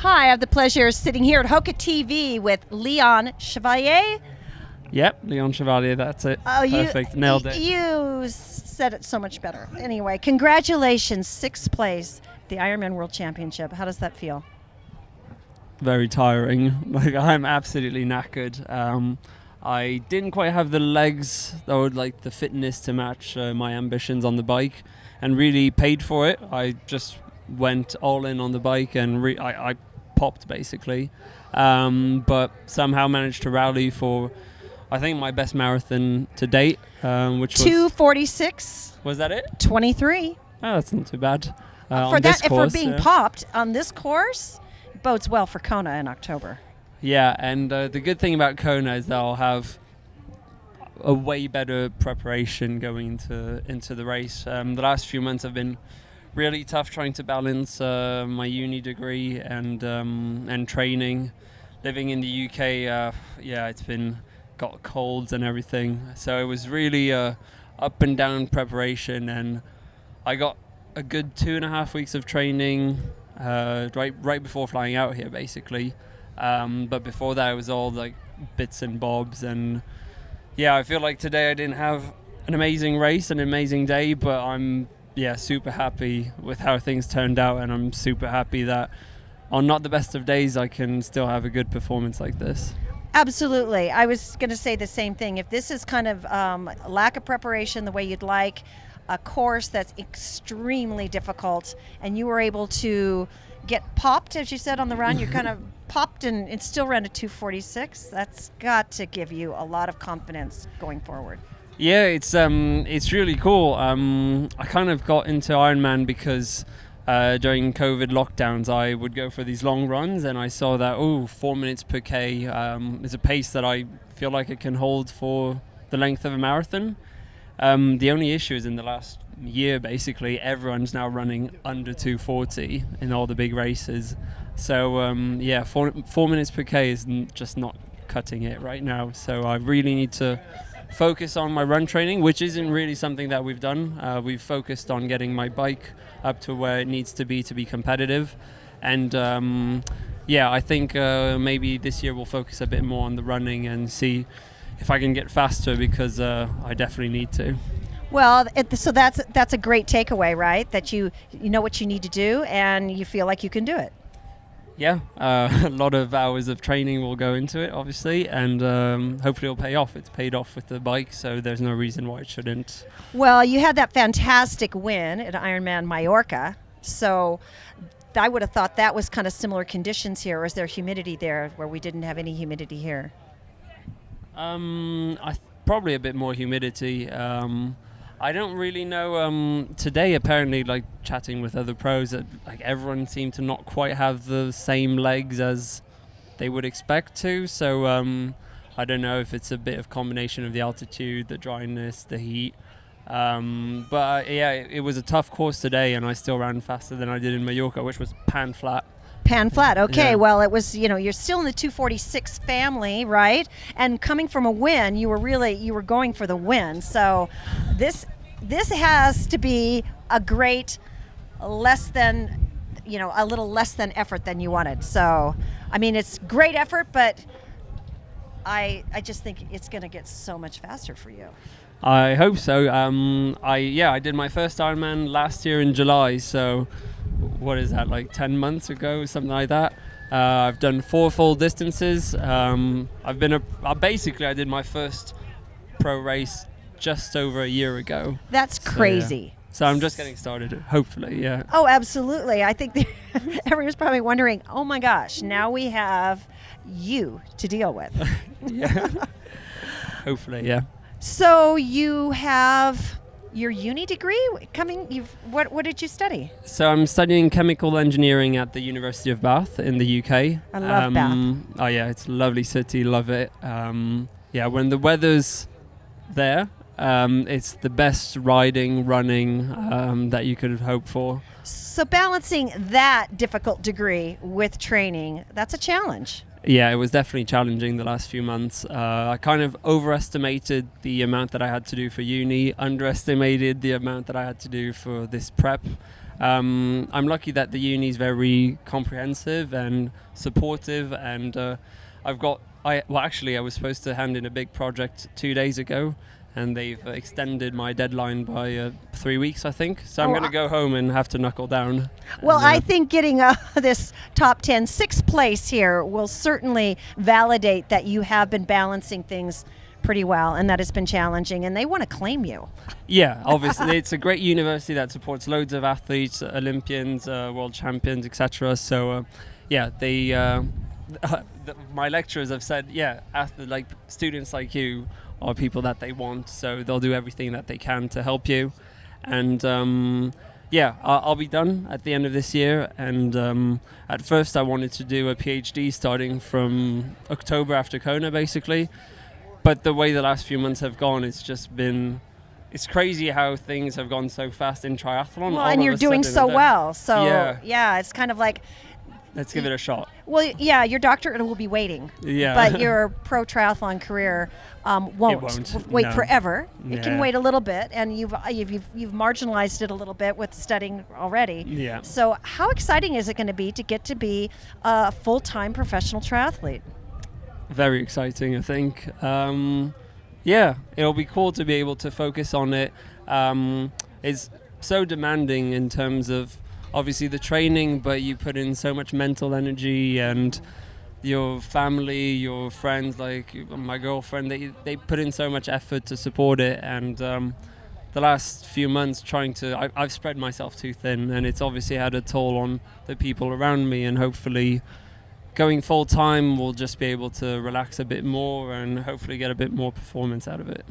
Hi, I have the pleasure of sitting here at HOKA TV with Léon Chevalier. Yep, Léon Chevalier, that's it. Perfect, nailed it. You said it so much better. Anyway, congratulations, 6th place, the IRONMAN World Championship. How does that feel? Very tiring. Like, I'm absolutely knackered. I didn't quite have the legs or like the fitness to match my ambitions on the bike, and really paid for it. I just went all in on the bike and I popped basically, but somehow managed to rally for, I think, my best marathon to date, which was 2:46. Was that it? 23. Oh, that's not too bad. For that, if we're being popped on this course, it bodes well for Kona in October. Yeah, and the good thing about Kona is that I'll have a way better preparation going into the race. The last few months have been really tough trying to balance my uni degree and training. Living in the UK, it's been got colds and everything. So it was really up and down preparation, and I got a good 2.5 weeks of training right before flying out here, basically. But before that, it was all like bits and bobs, and I feel like today I didn't have an amazing race, an amazing day, but I'm super happy with how things turned out, and I'm super happy that on not the best of days I can still have a good performance like this. Absolutely. I was going to say the same thing. If this is kind of lack of preparation the way you'd like, a course that's extremely difficult, and you were able to get popped, as you said, on the run, you kind of popped and still ran a 2:46. That's got to give you a lot of confidence going forward. Yeah, it's really cool. I kind of got into Ironman because during COVID lockdowns, I would go for these long runs, and I saw that 4 minutes per K is a pace that I feel like it can hold for the length of a marathon. The only issue is in the last year, basically, everyone's now running under 2:40 in all the big races. So 4 minutes per K is just not cutting it right now. So I really need to focus on my run training, which isn't really something that we've done. We've focused on getting my bike up to where it needs to be competitive. And I think maybe this year we'll focus a bit more on the running and see if I can get faster, because I definitely need to. Well, so that's a great takeaway, right? That you know what you need to do and you feel like you can do it. Yeah, a lot of hours of training will go into it, obviously, and hopefully it'll pay off. It's paid off with the bike, so there's no reason why it shouldn't. Well, you had that fantastic win at Ironman Mallorca, so I would have thought that was kind of similar conditions here, or is there humidity there where we didn't have any humidity here? Probably a bit more humidity. I don't really know. Today, apparently, like chatting with other pros, that like everyone seemed to not quite have the same legs as they would expect to. So I don't know if it's a bit of combination of the altitude, the dryness, the heat. But it was a tough course today, and I still ran faster than I did in Mallorca, which was pan flat. Pan flat. Okay, yeah. Well, it was, you're still in the 2:46 family, right? And coming from a win, you were going for the win. So this has to be a great a little less than effort than you wanted. So, I mean, it's great effort, but I just think it's going to get so much faster for you. I hope so. I did my first Ironman last year in July, so what is that, like 10 months ago, something like that. I've done 4 full distances. I did my first pro race just over a year ago. That's crazy. Yeah. So I'm just getting started, hopefully, yeah. Oh, absolutely. I think everyone's probably wondering, oh my gosh, now we have you to deal with. Yeah. Hopefully, yeah. So you have your uni degree coming. What did you study? So I'm studying chemical engineering at the University of Bath in the UK. I love Bath. Oh yeah, it's a lovely city. Love it. When the weather's there, it's the best riding, running that you could have hoped for. So balancing that difficult degree with training, that's a challenge. Yeah, it was definitely challenging the last few months. I kind of overestimated the amount that I had to do for uni, underestimated the amount that I had to do for this prep. I'm lucky that the uni is very comprehensive and supportive, and I was supposed to hand in a big project 2 days ago, and they've extended my deadline by 3 weeks, I think. So I'm going to go home and have to knuckle down. Well, I think getting this top 10, sixth place here will certainly validate that you have been balancing things pretty well, and that it's been challenging, and they want to claim you. Yeah, obviously. It's a great university that supports loads of athletes, Olympians, world champions, etc. So, my lecturers have said, students like you are people that they want, so they'll do everything that they can to help you. And I'll be done at the end of this year. And at first I wanted to do a PhD starting from October after Kona, basically. But the way the last few months have gone, it's crazy how things have gone so fast in triathlon. Well, and you're doing so well. So yeah, it's kind of like, let's give it a shot. Well, yeah, your doctorate will be waiting. Yeah. But your pro triathlon career won't wait forever. Yeah. It can wait a little bit, and you've marginalized it a little bit with studying already. Yeah. So how exciting is it going to get to be a full-time professional triathlete? Very exciting, I think. It'll be cool to be able to focus on it. It's so demanding in terms of obviously the training, but you put in so much mental energy, and your family, your friends, like my girlfriend, they put in so much effort to support it. And the last few months I've spread myself too thin, and it's obviously had a toll on the people around me, and hopefully going full time we'll just be able to relax a bit more and hopefully get a bit more performance out of it.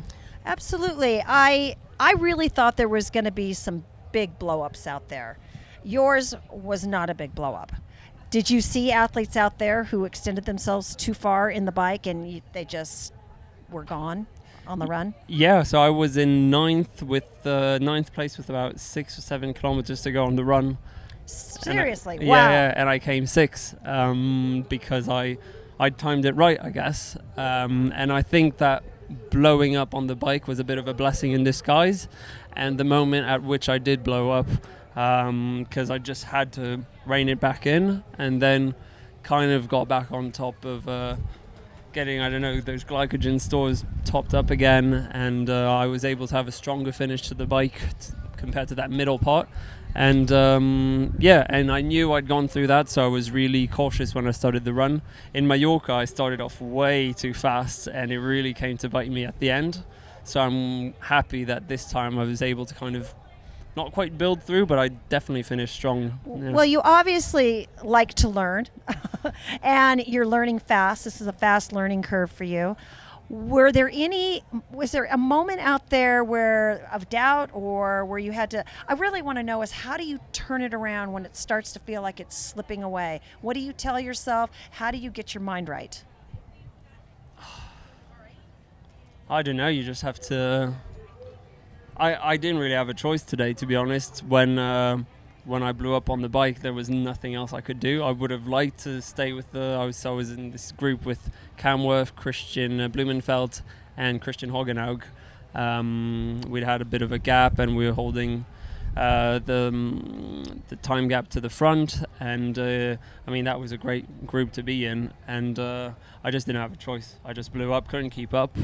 Absolutely. I really thought there was going to be some big blow-ups out there. Yours was not a big blow-up. Did you see athletes out there who extended themselves too far in the bike and they just were gone on the run? Yeah, so I was in ninth place with about 6 or 7 kilometers to go on the run. Seriously? Wow. Yeah, and I came 6 because I timed it right, I guess. And I think that blowing up on the bike was a bit of a blessing in disguise. And the moment at which I did blow up, because I just had to rein it back in, and then kind of got back on top of getting, those glycogen stores topped up again, and I was able to have a stronger finish to the bike compared to that middle part. And and I knew I'd gone through that, so I was really cautious when I started the run. In Mallorca, I started off way too fast, and it really came to bite me at the end. So I'm happy that this time I was able to kind of not quite build through, but I definitely finished strong. Yeah. Well, you obviously like to learn, and you're learning fast. This is a fast learning curve for you. Was there a moment out there of doubt, or where you had to, I really want to know is, how do you turn it around when it starts to feel like it's slipping away? What do you tell yourself? How do you get your mind right? I don't know, you just have to... I didn't really have a choice today, to be honest. When I blew up on the bike, there was nothing else I could do. I would have liked to stay with I was in this group with Cam Worth, Christian Blumenfeld, and Christian Hogenaug. We'd had a bit of a gap, and we were holding the time gap to the front, and that was a great group to be in, and I just didn't have a choice. I just blew up, couldn't keep up.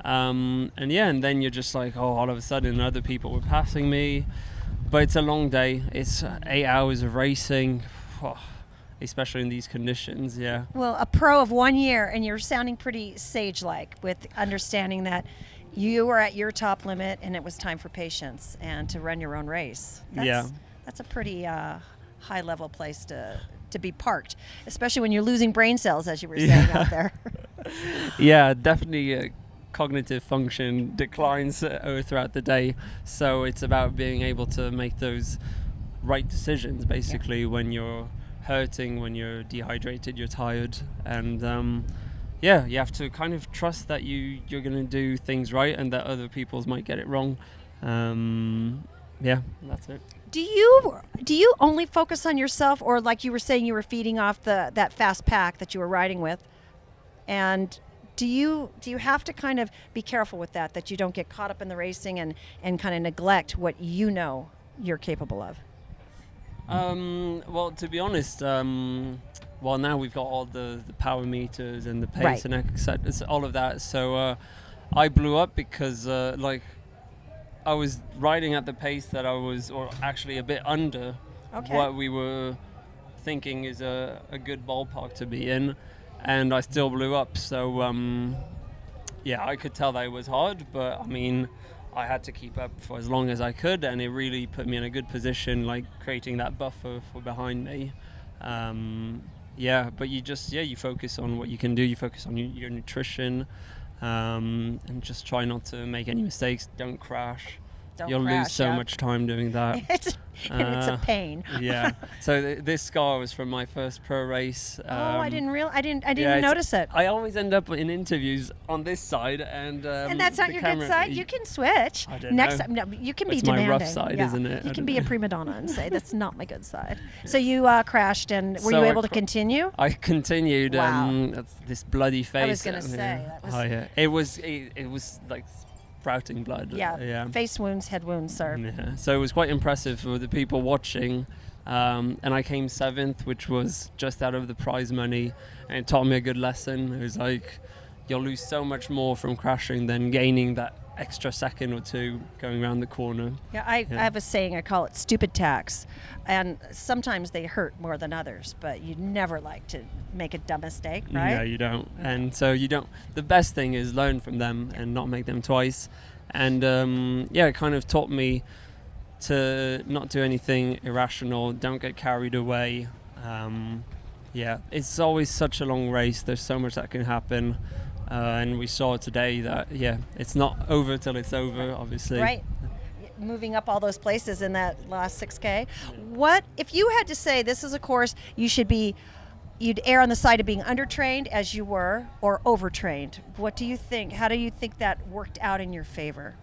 And then you're just like, all of a sudden other people were passing me. But it's a long day. It's 8 hours of racing, especially in these conditions. Yeah. Well, a pro of 1 year, and you're sounding pretty sage-like with understanding that you were at your top limit, and it was time for patience and to run your own race. That's a pretty high-level place to be parked, especially when you're losing brain cells, as you were saying out there. Yeah, definitely. Cognitive function declines throughout the day, so it's about being able to make those right decisions, basically, when you're hurting, when you're dehydrated, you're tired, and you have to kind of trust that you're going to do things right, and that other people's might get it wrong. That's it. Do you only focus on yourself, or like you were saying, you were feeding off that fast pack that you were riding with? And do you have to kind of be careful with that you don't get caught up in the racing and kind of neglect what you know you're capable of? Well, to be honest, well, now we've got all the power meters and the pace and all of that. So I blew up because like I was riding at the pace that I was, or actually a bit under what we were thinking is a good ballpark to be in, and I still blew up. So yeah, I could tell that it was hard, but I mean, I had to keep up for as long as I could, and it really put me in a good position, like creating that buffer for behind me. Yeah, but you focus on what you can do. You focus on your nutrition, and just try not to make any mistakes. Don't crash. You'll lose so much time doing that. It's a pain. Yeah. So this scar was from my first pro race. I didn't notice it. I always end up in interviews on this side, and that's not your good side. You can switch. I don't Next know. time, no, you can be It's demanding. my rough side, isn't it? You can be a prima donna and say that's not my good side. So you crashed, and were So you I able to continue? I continued. Wow. This bloody face. I was going to say that was. Oh yeah. It was like sprouting blood. Yeah. Face wounds, head wounds, sir. Yeah. So it was quite impressive for the people watching. And I came 7th, which was just out of the prize money, and it taught me a good lesson. It was like, you'll lose so much more from crashing than gaining that extra second or two going around the corner. Yeah, I have a saying, I call it stupid tacks, and sometimes they hurt more than others, but you never like to make a dumb mistake, right? Yeah, you don't. And so you don't. The best thing is learn from them and not make them twice. And it kind of taught me to not do anything irrational, don't get carried away. It's always such a long race. There's so much that can happen. And we saw today that, it's not over till it's over, obviously. Right. Moving up all those places in that last 6K. What, if you had to say this is a course you'd err on the side of being undertrained as you were, or overtrained? What do you think? How do you think that worked out in your favor?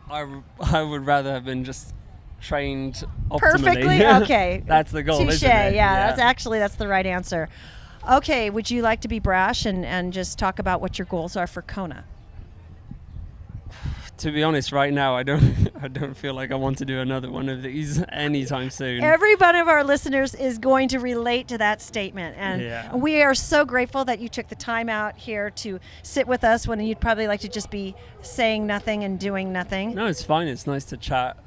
I would rather have been just trained optimally. Perfectly? Okay. That's the goal, Touché. isn't it? Yeah, that's the right answer. Okay, would you like to be brash and just talk about what your goals are for Kona? To be honest, right now I don't feel like I want to do another one of these anytime soon. Every one of our listeners is going to relate to that statement, and we are so grateful that you took the time out here to sit with us when you'd probably like to just be saying nothing and doing nothing. No, it's fine. It's nice to chat.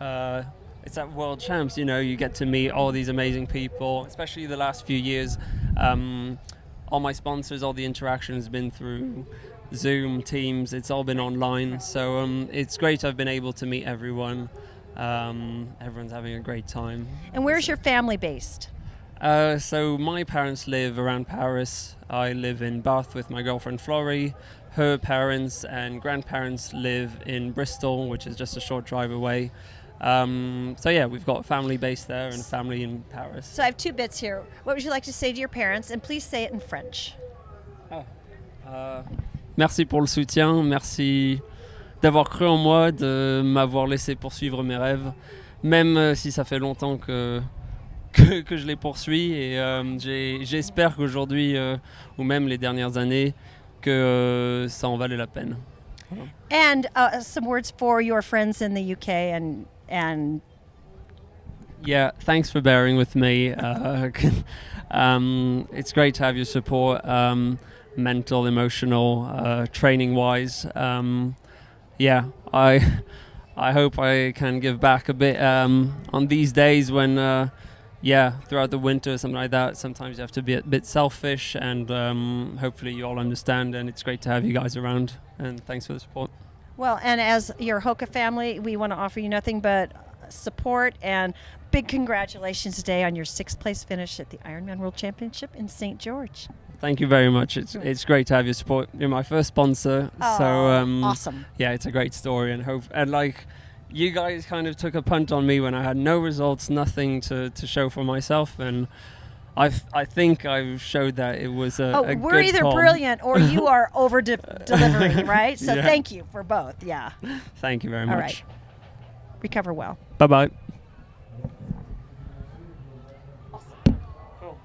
It's at World Champs, you get to meet all these amazing people, especially the last few years. All my sponsors, all the interaction has been through Zoom, Teams, it's all been online. So it's great I've been able to meet everyone. Everyone's having a great time. And where's your family based? So my parents live around Paris. I live in Bath with my girlfriend Florie. Her parents and grandparents live in Bristol, which is just a short drive away. We've got family based there and family in Paris. So I have 2 bits here. What would you like to say to your parents? And please say it in French. Merci pour le soutien, merci d'avoir cru en moi, de m'avoir laissé poursuivre mes rêves, même si ça fait longtemps que je les poursuis, et j'espère qu'aujourd'hui, ou même les dernières années, que ça en valait la peine. Voilà. And some words for your friends in the UK and yeah, thanks for bearing with me. It's great to have your support, mental, emotional, training wise. I hope I can give back a bit on these days when throughout the winter, something like that, sometimes you have to be a bit selfish, and hopefully you all understand, and it's great to have you guys around, and thanks for the support. Well, and as your HOKA family, we want to offer you nothing but support, and big congratulations today on your 6th place finish at the IRONMAN World Championship in St. George. Thank you very much. It's great to have your support. You're my first sponsor, so awesome. Yeah, it's a great story, and like you guys kind of took a punt on me when I had no results, nothing to show for myself, and I think I've showed that it was a good we're either call. Brilliant or you are over delivering, right? So thank you for both. Yeah. Thank you very much. All right. Recover well. Bye-bye.